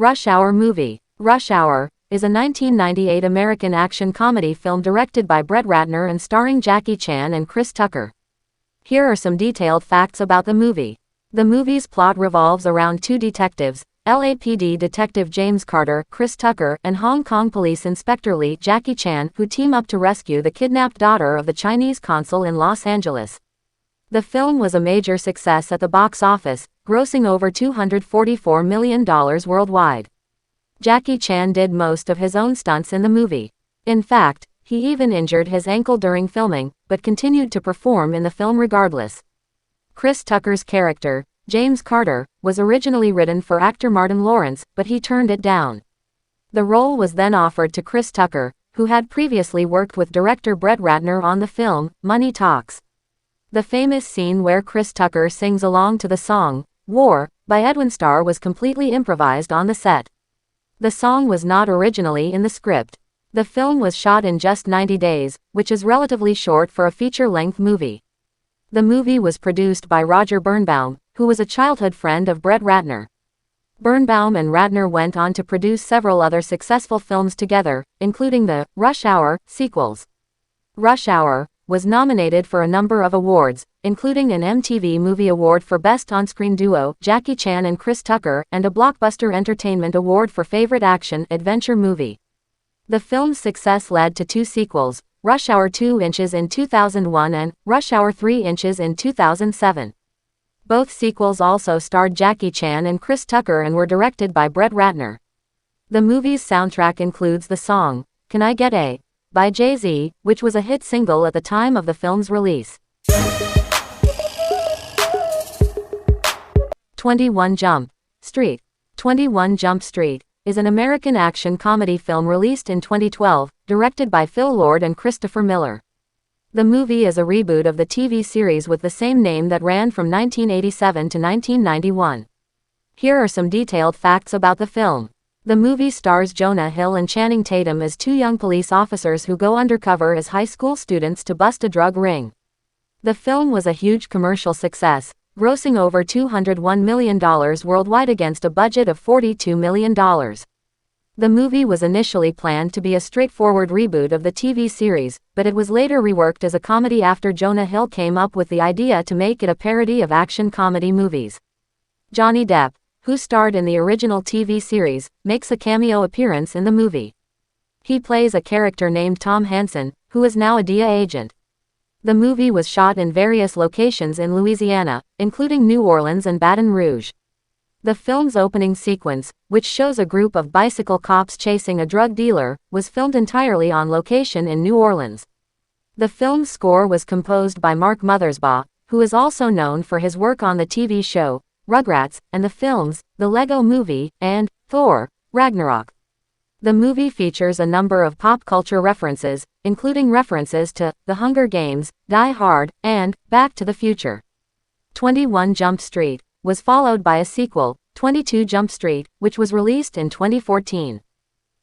Rush Hour movie. Rush Hour is a 1998 American action comedy film directed by Brett Ratner and starring Jackie Chan and Chris Tucker. Here are some detailed facts about the movie. The movie's plot revolves around two detectives, LAPD Detective James Carter, Chris Tucker, and Hong Kong Police Inspector Lee, Jackie Chan, who team up to rescue the kidnapped daughter of the Chinese consul in Los Angeles. The film was a major success at the box office, grossing over $244 million worldwide. Jackie Chan did most of his own stunts in the movie. In fact, he even injured his ankle during filming, but continued to perform in the film regardless. Chris Tucker's character, James Carter, was originally written for actor Martin Lawrence, but he turned it down. The role was then offered to Chris Tucker, who had previously worked with director Brett Ratner on the film, Money Talks. The famous scene where Chris Tucker sings along to the song, War, by Edwin Starr was completely improvised on the set. The song was not originally in the script. The film was shot in just 90 days, which is relatively short for a feature-length movie. The movie was produced by Roger Birnbaum, who was a childhood friend of Brett Ratner. Birnbaum and Ratner went on to produce several other successful films together, including the Rush Hour sequels. Rush Hour was nominated for a number of awards, including an MTV Movie Award for Best On-Screen Duo, Jackie Chan and Chris Tucker, and a Blockbuster Entertainment Award for Favorite Action-Adventure Movie. The film's success led to two sequels, Rush Hour 2 Inches in 2001 and Rush Hour 3 Inches in 2007. Both sequels also starred Jackie Chan and Chris Tucker and were directed by Brett Ratner. The movie's soundtrack includes the song, Can I Get A? By Jay-Z, which was a hit single at the time of the film's release. 21 Jump Street. 21 Jump Street is an American action comedy film released in 2012, directed by Phil Lord and Christopher Miller. The movie is a reboot of the TV series with the same name that ran from 1987 to 1991. Here are some detailed facts about the film. The movie stars Jonah Hill and Channing Tatum as two young police officers who go undercover as high school students to bust a drug ring. The film was a huge commercial success, grossing over $201 million worldwide against a budget of $42 million. The movie was initially planned to be a straightforward reboot of the TV series, but it was later reworked as a comedy after Jonah Hill came up with the idea to make it a parody of action comedy movies. Johnny Depp, who starred in the original TV series, makes a cameo appearance in the movie. He plays a character named Tom Hansen, who is now a DEA agent. The movie was shot in various locations in Louisiana, including New Orleans and Baton Rouge. The film's opening sequence, which shows a group of bicycle cops chasing a drug dealer, was filmed entirely on location in New Orleans. The film's score was composed by Mark Mothersbaugh, who is also known for his work on the TV show, Rugrats, and the films, The Lego Movie, and Thor, Ragnarok. The movie features a number of pop culture references, including references to The Hunger Games, Die Hard, and Back to the Future. 21 Jump Street was followed by a sequel, 22 Jump Street, which was released in 2014.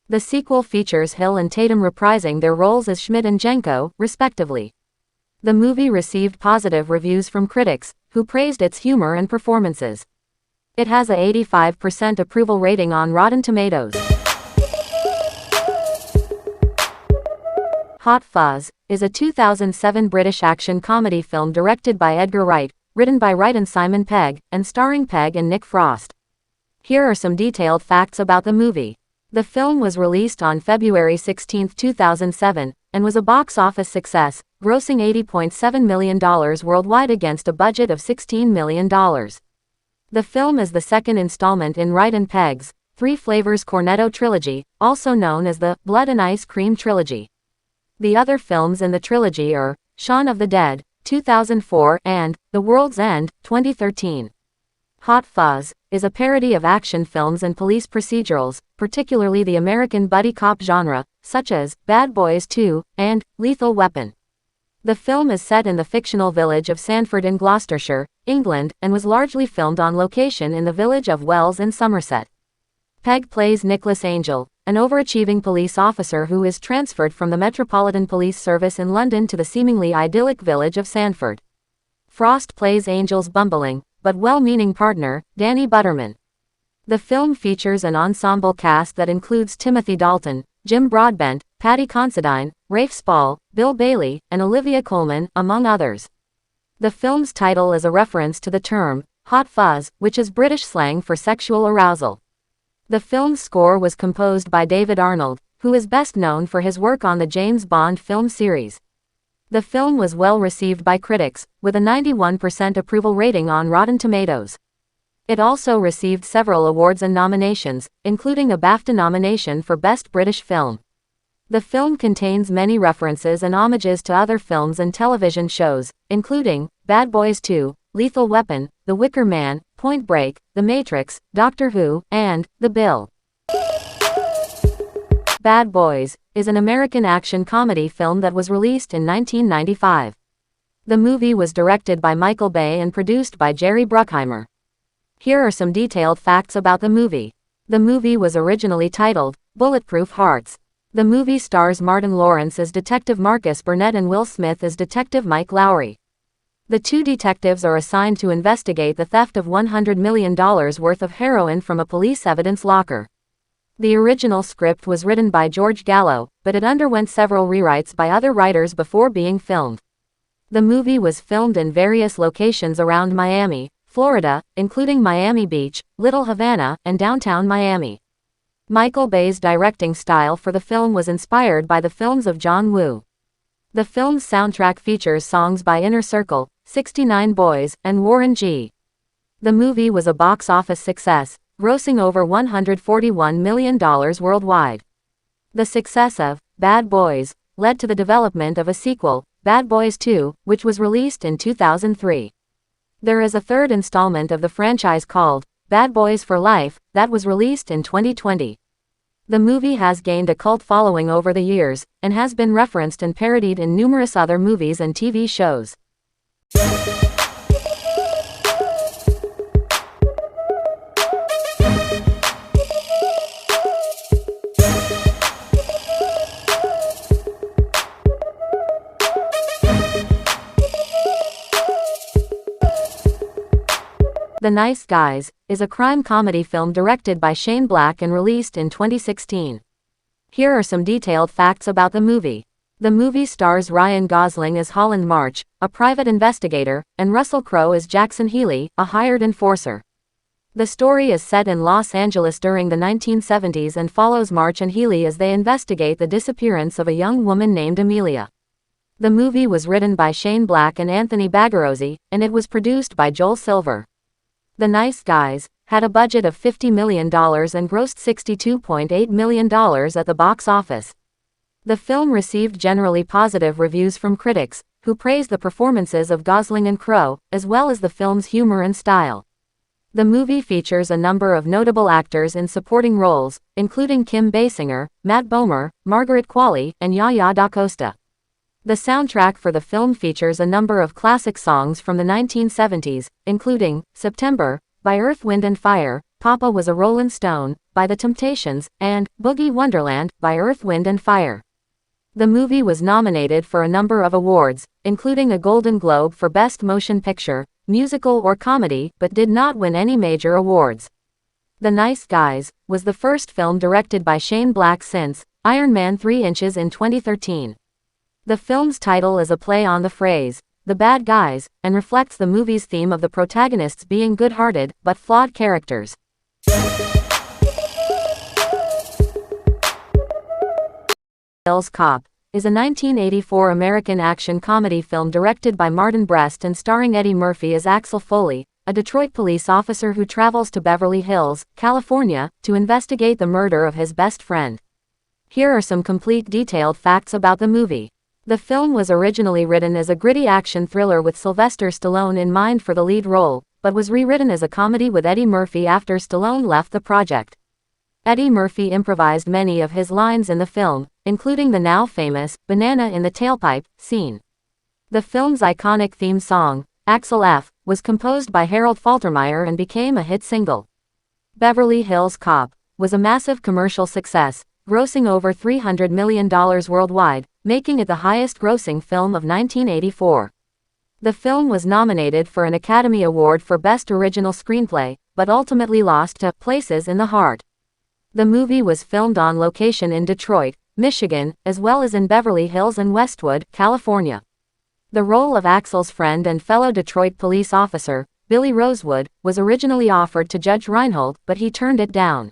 The sequel features Hill and Tatum reprising their roles as Schmidt and Jenko, respectively. The movie received positive reviews from critics, who praised its humor and performances. It has a 85% approval rating on Rotten Tomatoes. Hot Fuzz is a 2007 British action comedy film directed by Edgar Wright, written by Wright and Simon Pegg, and starring Pegg and Nick Frost. Here are some detailed facts about the movie. The film was released on February 16, 2007, and was a box office success, grossing $80.7 million worldwide against a budget of $16 million. The film is the second installment in Wright and Pegg's Three Flavors Cornetto trilogy, also known as the Blood and Ice Cream trilogy. The other films in the trilogy are Shaun of the Dead, 2004, and The World's End, 2013. Hot Fuzz is a parody of action films and police procedurals, particularly the American buddy cop genre, such as Bad Boys 2 and Lethal Weapon. The film is set in the fictional village of Sandford in Gloucestershire, England, and was largely filmed on location in the village of Wells in Somerset. Pegg plays Nicholas Angel, an overachieving police officer who is transferred from the Metropolitan Police Service in London to the seemingly idyllic village of Sandford. Frost plays Angel's bumbling, but well-meaning partner, Danny Butterman. The film features an ensemble cast that includes Timothy Dalton, Jim Broadbent, Patty Considine, Rafe Spall, Bill Bailey, and Olivia Colman, among others. The film's title is a reference to the term, hot fuzz, which is British slang for sexual arousal. The film's score was composed by David Arnold, who is best known for his work on the James Bond film series. The film was well received by critics, with a 91% approval rating on Rotten Tomatoes. It also received several awards and nominations, including a BAFTA nomination for Best British Film. The film contains many references and homages to other films and television shows, including Bad Boys 2, Lethal Weapon, The Wicker Man, Point Break, The Matrix, Doctor Who, and The Bill. Bad Boys is an American action comedy film that was released in 1995. The movie was directed by Michael Bay and produced by Jerry Bruckheimer. Here are some detailed facts about the movie. The movie was originally titled Bulletproof Hearts. The movie stars Martin Lawrence as Detective Marcus Burnett and Will Smith as Detective Mike Lowry. The two detectives are assigned to investigate the theft of $100 million worth of heroin from a police evidence locker. The original script was written by George Gallo, but it underwent several rewrites by other writers before being filmed. The movie was filmed in various locations around Miami, Florida, including Miami Beach, Little Havana, and downtown Miami. Michael Bay's directing style for the film was inspired by the films of John Woo. The film's soundtrack features songs by Inner Circle, 69 Boys, and Warren G. The movie was a box office success, grossing over $141 million worldwide. The success of Bad Boys led to the development of a sequel, Bad Boys 2, which was released in 2003. There is a third installment of the franchise called Bad Boys for Life that was released in 2020. The movie has gained a cult following over the years, and has been referenced and parodied in numerous other movies and TV shows. The Nice Guys is a crime comedy film directed by Shane Black and released in 2016. Here are some detailed facts about the movie. The movie stars Ryan Gosling as Holland March, a private investigator, and Russell Crowe as Jackson Healy, a hired enforcer. The story is set in Los Angeles during the 1970s and follows March and Healy as they investigate the disappearance of a young woman named Amelia. The movie was written by Shane Black and Anthony Bagarozzi, and it was produced by Joel Silver. The Nice Guys had a budget of $50 million and grossed $62.8 million at the box office. The film received generally positive reviews from critics, who praised the performances of Gosling and Crowe, as well as the film's humor and style. The movie features a number of notable actors in supporting roles, including Kim Basinger, Matt Bomer, Margaret Qualley, and Yaya da Costa. The soundtrack for the film features a number of classic songs from the 1970s, including September by Earth, Wind and Fire, Papa Was a Rollin' Stone by The Temptations, and Boogie Wonderland by Earth, Wind and Fire. The movie was nominated for a number of awards, including a Golden Globe for Best Motion Picture, Musical or Comedy, but did not win any major awards. The Nice Guys was the first film directed by Shane Black since Iron Man 3 Inches in 2013. The film's title is a play on the phrase, "the bad guys," and reflects the movie's theme of the protagonists being good-hearted, but flawed characters. Hills Cop is a 1984 American action comedy film directed by Martin Brest and starring Eddie Murphy as Axel Foley, a Detroit police officer who travels to Beverly Hills, California, to investigate the murder of his best friend. Here are some complete detailed facts about the movie. The film was originally written as a gritty action thriller with Sylvester Stallone in mind for the lead role, but was rewritten as a comedy with Eddie Murphy after Stallone left the project. Eddie Murphy improvised many of his lines in the film, including the now famous "banana in the tailpipe" scene. The film's iconic theme song, Axel F., was composed by Harold Faltermeyer and became a hit single. Beverly Hills Cop was a massive commercial success, grossing over $300 million worldwide, making it the highest-grossing film of 1984. The film was nominated for an Academy Award for Best Original Screenplay, but ultimately lost to Places in the Heart. The movie was filmed on location in Detroit, Michigan, as well as in Beverly Hills and Westwood, California. The role of Axel's friend and fellow Detroit police officer, Billy Rosewood, was originally offered to Judge Reinhold, but he turned it down.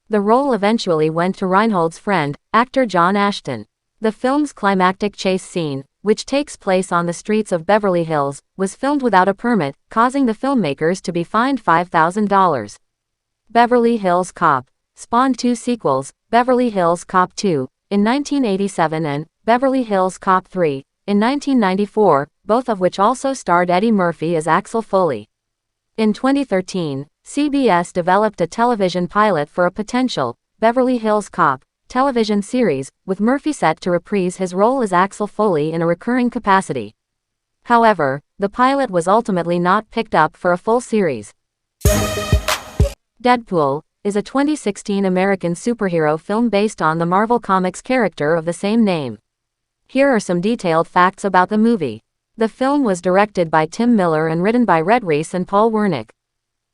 The role eventually went to Reinhold's friend, actor John Ashton. The film's climactic chase scene, which takes place on the streets of Beverly Hills, was filmed without a permit, causing the filmmakers to be fined $5,000. Beverly Hills Cop spawned two sequels, Beverly Hills Cop 2, in 1987 and Beverly Hills Cop 3, in 1994, both of which also starred Eddie Murphy as Axel Foley. In 2013, CBS developed a television pilot for a potential Beverly Hills Cop television series, with Murphy set to reprise his role as Axel Foley in a recurring capacity. However, the pilot was ultimately not picked up for a full series. Deadpool is a 2016 American superhero film based on the Marvel Comics character of the same name. Here are some detailed facts about the movie. The film was directed by Tim Miller and written by Rhett Reese and Paul Wernick.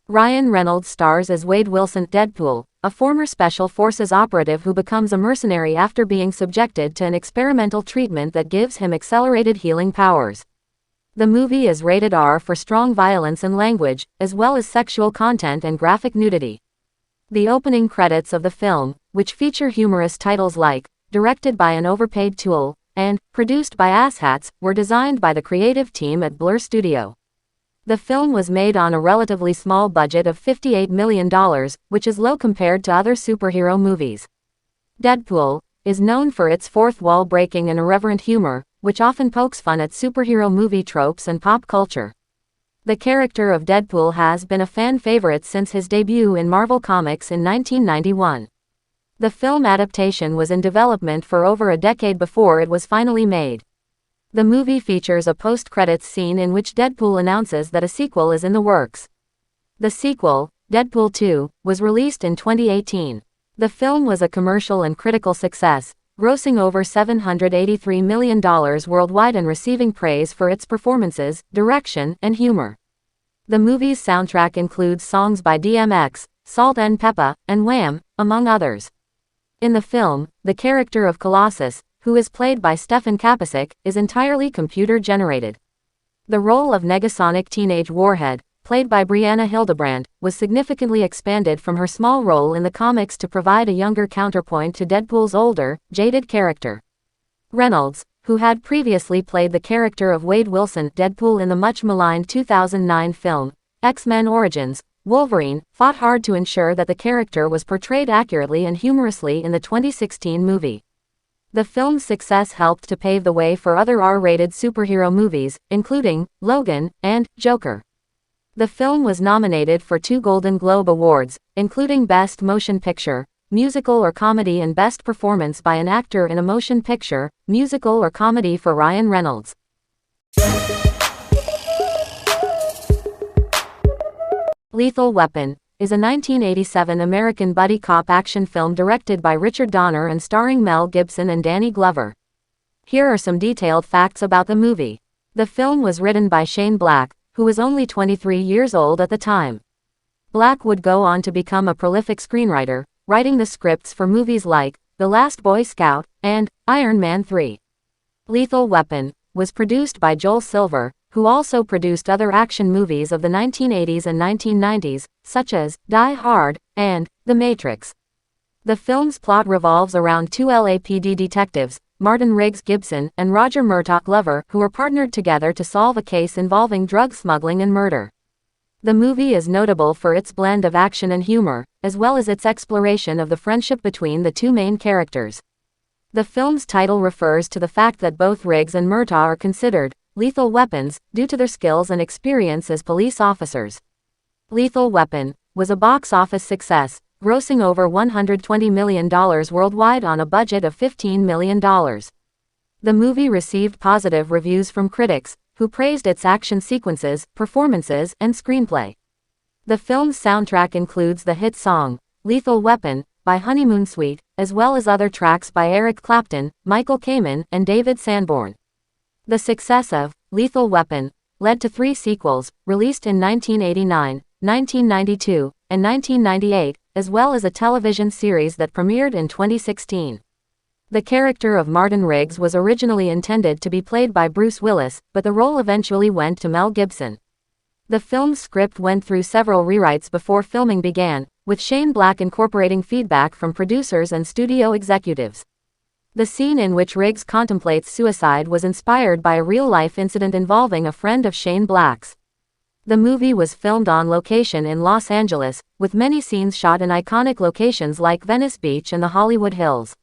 Ryan Reynolds stars as Wade Wilson Deadpool, a former Special Forces operative who becomes a mercenary after being subjected to an experimental treatment that gives him accelerated healing powers. The movie is rated R for strong violence and language, as well as sexual content and graphic nudity. The opening credits of the film, which feature humorous titles like "Directed by an Overpaid Tool" and "Produced by Asshats," were designed by the creative team at Blur Studio. The film was made on a relatively small budget of $58 million, which is low compared to other superhero movies. Deadpool is known for its fourth wall breaking and irreverent humor, which often pokes fun at superhero movie tropes and pop culture. The character of Deadpool has been a fan favorite since his debut in Marvel Comics in 1991. The film adaptation was in development for over a decade before it was finally made. The movie features a post-credits scene in which Deadpool announces that a sequel is in the works. The sequel, Deadpool 2, was released in 2018. The film was a commercial and critical success, grossing over $783 million worldwide and receiving praise for its performances, direction, and humor. The movie's soundtrack includes songs by DMX, Salt and Peppa, and Wham, among others. In the film, the character of Colossus, who is played by Stefan Kapicic, is entirely computer-generated. The role of Negasonic Teenage Warhead, played by Brianna Hildebrand, was significantly expanded from her small role in the comics to provide a younger counterpoint to Deadpool's older, jaded character. Reynolds, who had previously played the character of Wade Wilson Deadpool in the much-maligned 2009 film, X-Men Origins, Wolverine, fought hard to ensure that the character was portrayed accurately and humorously in the 2016 movie. The film's success helped to pave the way for other R-rated superhero movies, including Logan and Joker. The film was nominated for 2 Golden Globe Awards, including Best Motion Picture, Musical or Comedy, and Best Performance by an Actor in a Motion Picture, Musical or Comedy for Ryan Reynolds. Lethal Weapon is a 1987 American buddy cop action film directed by Richard Donner and starring Mel Gibson and Danny Glover. Here are some detailed facts about the movie. The film was written by Shane Black, who was only 23 years old at the time. Black would go on to become a prolific screenwriter, writing the scripts for movies like The Last Boy Scout and Iron Man 3. Lethal Weapon was produced by Joel Silver, who also produced other action movies of the 1980s and 1990s, such as Die Hard and The Matrix. The film's plot revolves around 2 LAPD detectives, Martin Riggs Gibson and Roger Murtaugh Glover, who are partnered together to solve a case involving drug smuggling and murder. The movie is notable for its blend of action and humor, as well as its exploration of the friendship between the 2 main characters. The film's title refers to the fact that both Riggs and Murtaugh are considered lethal weapons due to their skills and experience as police officers. Lethal Weapon was a box office success, grossing over $120 million worldwide on a budget of $15 million. The movie received positive reviews from critics, who praised its action sequences, performances, and screenplay. The film's soundtrack includes the hit song, Lethal Weapon, by Honeymoon Suite, as well as other tracks by Eric Clapton, Michael Kamen, and David Sanborn. The success of Lethal Weapon led to 3 sequels, released in 1989, 1992, and 1998, as well as a television series that premiered in 2016. The character of Martin Riggs was originally intended to be played by Bruce Willis, but the role eventually went to Mel Gibson. The film's script went through several rewrites before filming began, with Shane Black incorporating feedback from producers and studio executives. The scene in which Riggs contemplates suicide was inspired by a real-life incident involving a friend of Shane Black's. The movie was filmed on location in Los Angeles, with many scenes shot in iconic locations like Venice Beach and the Hollywood Hills.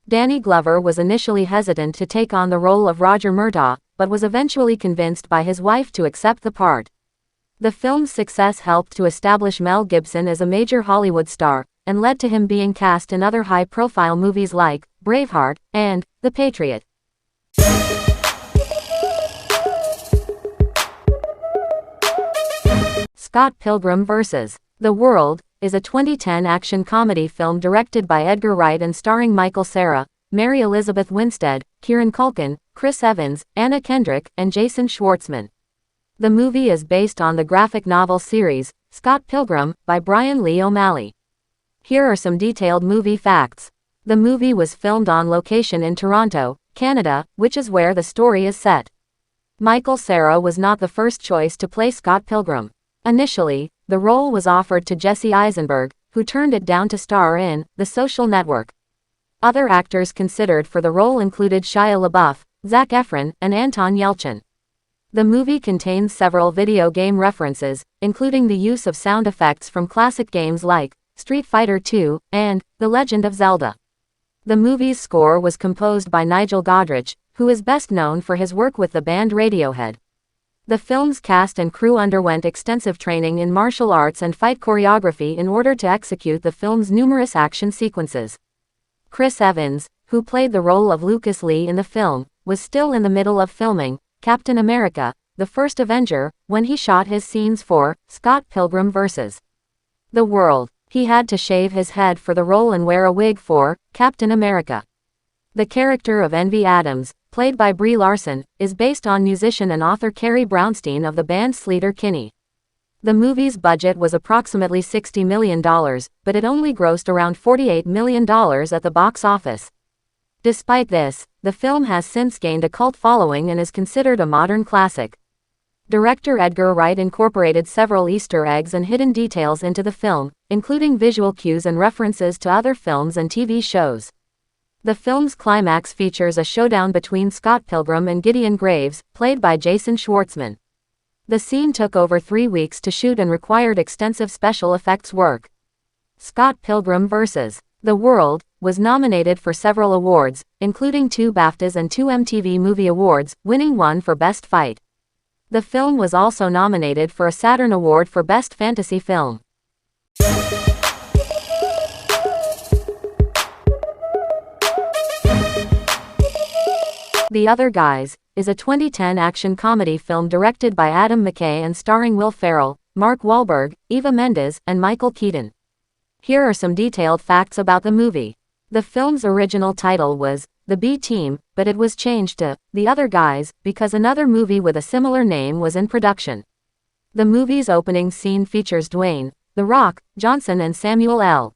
Danny Glover was initially hesitant to take on the role of Roger Murtaugh, but was eventually convinced by his wife to accept the part. The film's success helped to establish Mel Gibson as a major Hollywood star, and led to him being cast in other high-profile movies like Braveheart and The Patriot. Scott Pilgrim vs. the World is a 2010 action comedy film directed by Edgar Wright and starring Michael Cera, Mary Elizabeth Winstead, Kieran Culkin, Chris Evans, Anna Kendrick, and Jason Schwartzman. The movie is based on the graphic novel series, Scott Pilgrim, by Brian Lee O'Malley. Here are some detailed movie facts. The movie was filmed on location in Toronto, Canada, which is where the story is set. Michael Cera was not the first choice to play Scott Pilgrim. Initially, the role was offered to Jesse Eisenberg, who turned it down to star in The Social Network. Other actors considered for the role included Shia LaBeouf, Zac Efron, and Anton Yelchin. The movie contains several video game references, including the use of sound effects from classic games like Street Fighter II and The Legend of Zelda. The movie's score was composed by Nigel Godrich, who is best known for his work with the band Radiohead. The film's cast and crew underwent extensive training in martial arts and fight choreography in order to execute the film's numerous action sequences. Chris Evans, who played the role of Lucas Lee in the film, was still in the middle of filming Captain America: The First Avenger when he shot his scenes for Scott Pilgrim vs. the World. He had to shave his head for the role and wear a wig for Captain America. The character of Envy Adams, played by Brie Larson, is based on musician and author Carrie Brownstein of the band Sleater-Kinney. The movie's budget was approximately $60 million, but it only grossed around $48 million at the box office. Despite this, the film has since gained a cult following and is considered a modern classic. Director Edgar Wright incorporated several Easter eggs and hidden details into the film, including visual cues and references to other films and TV shows. The film's climax features a showdown between Scott Pilgrim and Gideon Graves, played by Jason Schwartzman. The scene took over 3 weeks to shoot and required extensive special effects work. Scott Pilgrim vs. the World was nominated for several awards, including 2 BAFTAs and 2 MTV Movie Awards, winning one for Best Fight. The film was also nominated for a Saturn Award for Best Fantasy Film. The Other Guys is a 2010 action comedy film directed by Adam McKay and starring Will Ferrell, Mark Wahlberg, Eva Mendes, and Michael Keaton. Here are some detailed facts about the movie. The film's original title was The B-Team, but it was changed to The Other Guys because another movie with a similar name was in production. The movie's opening scene features Dwayne The Rock Johnson and Samuel L.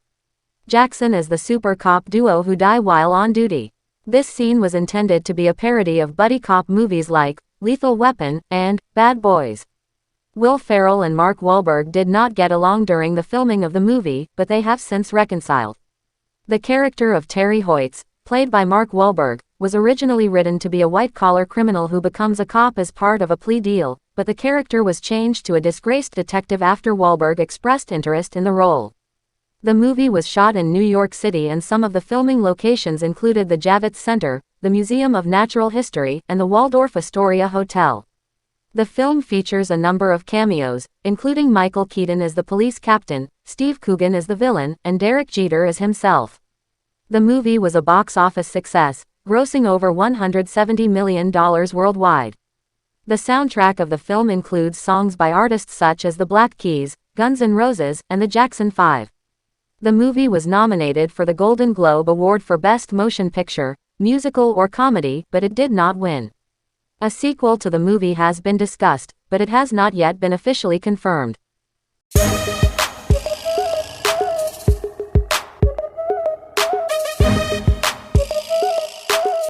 Jackson as the super cop duo who die while on duty. This scene was intended to be a parody of buddy cop movies like Lethal Weapon and Bad Boys. Will Ferrell and Mark Wahlberg did not get along during the filming of the movie, but they have since reconciled. The character of Terry Hoyts, played by Mark Wahlberg, was originally written to be a white-collar criminal who becomes a cop as part of a plea deal, but the character was changed to a disgraced detective after Wahlberg expressed interest in the role. The movie was shot in New York City and some of the filming locations included the Javits Center, the Museum of Natural History, and the Waldorf Astoria Hotel. The film features a number of cameos, including Michael Keaton as the police captain, Steve Coogan as the villain, and Derek Jeter as himself. The movie was a box office success, grossing over $170 million worldwide. The soundtrack of the film includes songs by artists such as the Black Keys, Guns N' Roses, and the Jackson 5. The movie was nominated for the Golden Globe Award for Best Motion Picture, Musical or Comedy, but it did not win. A sequel to the movie has been discussed, but it has not yet been officially confirmed. you.